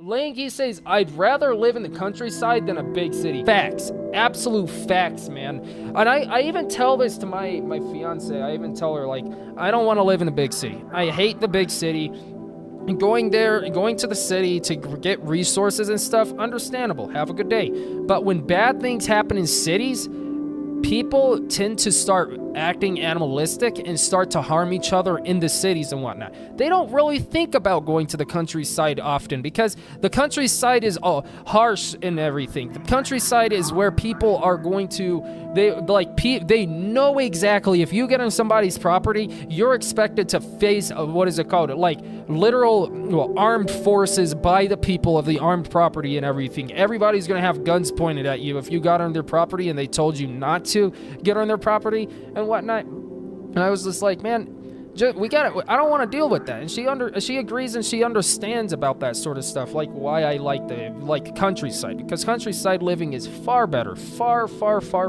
Lanky says, I'd rather live in the countryside than a big city. Facts. Absolute facts, man. And I even tell this to my fiance. I even tell her, like, I don't want to live in a big city. I hate the big city. Going to the city to get resources and stuff, understandable. Have a good day. But when bad things happen in cities, people tend to start acting animalistic and start to harm each other in the cities and whatnot. They don't really think about going to the countryside often because the countryside is all harsh and everything. The countryside is where people are going to, they know exactly if you get on somebody's property, you're expected to face, what is it called? Like literal armed forces by the people of the armed property and everything. Everybody's going to have guns pointed at you if you got on their property and they told you not to get on their property and whatnot. And I was just like, man, we got it. I don't want to deal with that. And she agrees and she understands about that sort of stuff, like why I like countryside, because countryside living is far better, far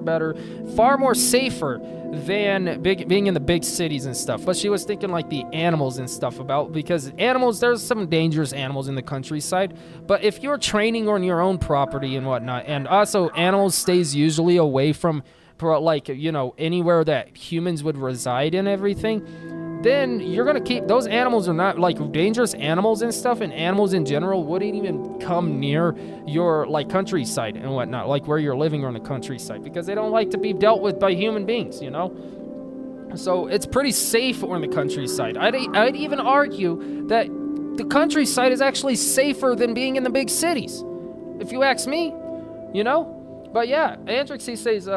better, far more safer than being in the big cities and stuff. But she was thinking like the animals and stuff because animals, there's some dangerous animals in the countryside. But if you're training on your own property and whatnot, and also animals stays usually away from anywhere that humans would reside and everything, then you're gonna keep those animals are not like dangerous animals and stuff, and animals in general wouldn't even come near your like countryside and whatnot, like where you're living on the countryside, because they don't like to be dealt with by human beings, So it's pretty safe on the countryside. I'd even argue that the countryside is actually safer than being in the big cities, if you ask me, But yeah, Andrixie says,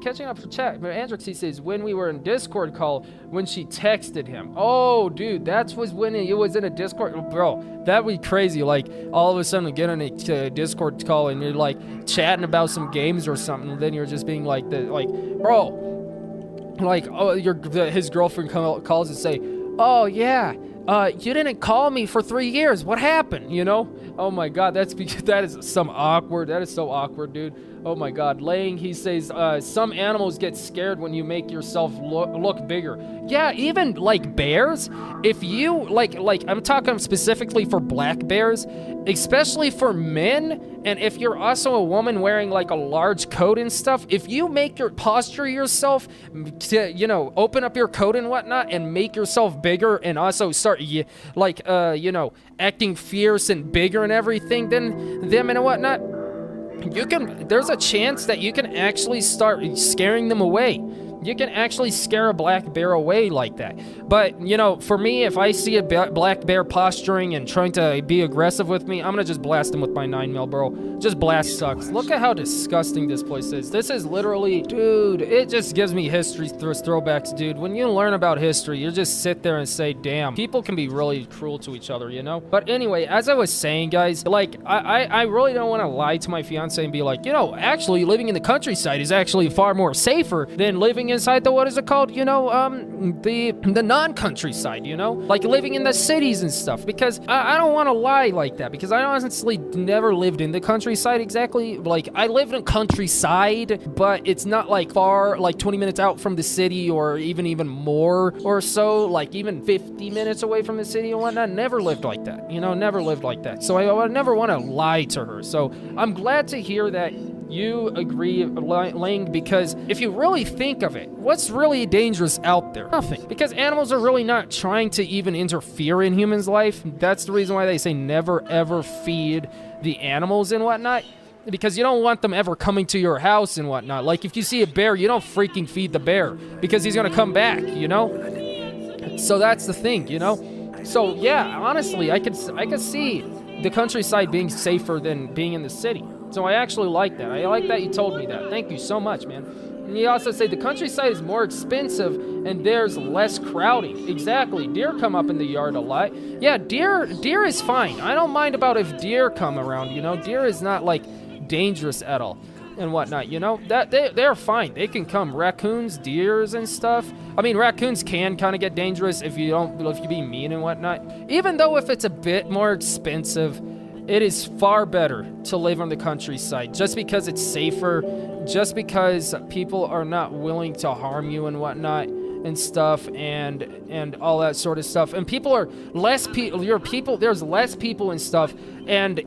catching up for chat, Andrixie says, when we were in Discord call, when she texted him. Oh, dude, that was when it was in a Discord. Bro, that would be crazy. Like, all of a sudden, get on a Discord call and you're, like, chatting about some games or something, and then you're just being like, bro, like, his girlfriend calls and say, oh, yeah, you didn't call me for 3 years. What happened, Oh, my God, that is so awkward, dude. Oh my God, he says, some animals get scared when you make yourself look bigger. Yeah, even like bears, if you, like I'm talking specifically for black bears, especially for men, and if you're also a woman wearing like a large coat and stuff, if you make your posture yourself to, open up your coat and whatnot and make yourself bigger and also start, acting fierce and bigger and everything than them and whatnot, there's a chance that you can actually start scaring them away. You can actually scare a black bear away like that. But, for me, if I see a black bear posturing and trying to be aggressive with me, I'm gonna just blast him with my 9mm, bro. Just blast sucks. Look at how disgusting this place is. This is literally, dude, it just gives me history throwbacks, dude. When you learn about history, you just sit there and say, damn, people can be really cruel to each other, But anyway, as I was saying, guys, like, I really don't want to lie to my fiance and be like, actually living in the countryside is actually far more safer than living inside the, what is it called, the non-countryside, like living in the cities and stuff, because I don't want to lie like that, because I honestly never lived in the countryside exactly. Like, I live in countryside, but it's not like far, like 20 minutes out from the city, or even more or so, like even 50 minutes away from the city and whatnot. Never lived like that, never lived like that. So I would never want to lie to her. So I'm glad to hear that you agree, Lang, because if you really think of it, what's really dangerous out there? Nothing. Because animals are really not trying to even interfere in humans' life. That's the reason why they say never ever feed the animals and whatnot, because you don't want them ever coming to your house and whatnot. Like, if you see a bear, you don't freaking feed the bear, because he's gonna come back, So that's the thing, So yeah, honestly, I could see the countryside being safer than being in the city. So I actually like that. I like that you told me that. Thank you so much, man. And you also say the countryside is more expensive and there's less crowding. Exactly. Deer come up in the yard a lot. Yeah, deer is fine. I don't mind about if deer come around, Deer is not like dangerous at all and whatnot, That they're fine. They can come. Raccoons, deers and stuff. I mean, raccoons can kind of get dangerous if you be mean and whatnot. Even though if it's a bit more expensive, it is far better to live on the countryside, just because it's safer, just because people are not willing to harm you and whatnot and stuff, and all that sort of stuff. And people are less people. There's less people and stuff, and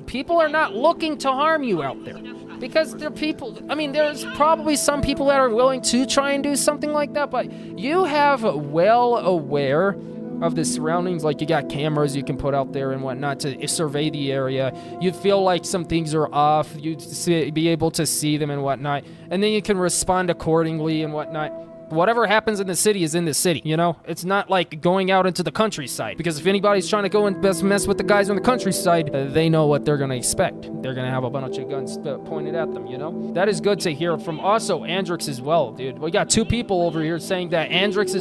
people are not looking to harm you out there. Because there are people, I mean, there's probably some people that are willing to try and do something like that, but you have well aware of the surroundings, like you got cameras you can put out there and whatnot to survey the area. You feel like some things are off, you'd be able to see them and whatnot, and then you can respond accordingly and whatnot. Whatever happens in the city is in the city, you know? It's not like going out into the countryside, because if anybody's trying to go and mess with the guys on the countryside, they know what they're gonna expect. They're gonna have a bunch of guns pointed at them, you know? That is good to hear from also Andrix as well, dude. We got two people over here saying that Andrix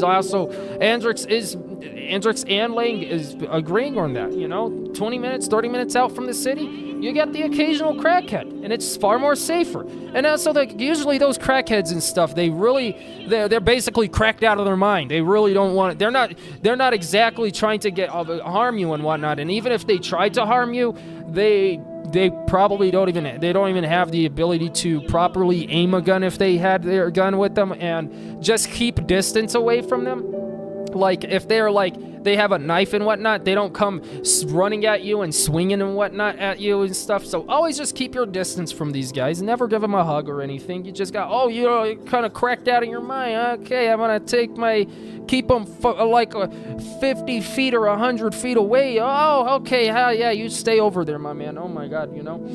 and Lang is agreeing on that, you know? 20 minutes, 30 minutes out from the city, you get the occasional crackhead, and it's far more safer. And also, like, usually those crackheads and stuff, they're basically cracked out of their mind. They really don't want it. They're not exactly trying to harm you and whatnot. And even if they tried to harm you, they probably don't even have the ability to properly aim a gun if they had their gun with them, and just keep distance away from them. Like, if they're like, they have a knife and whatnot, they don't come running at you and swinging and whatnot at you and stuff. So always just keep your distance from these guys. Never give them a hug or anything. You just got, oh, you're kind of cracked out of your mind. Okay, I'm going to keep them like 50 feet or 100 feet away. Oh, okay, yeah, you stay over there, my man. Oh my God, you know?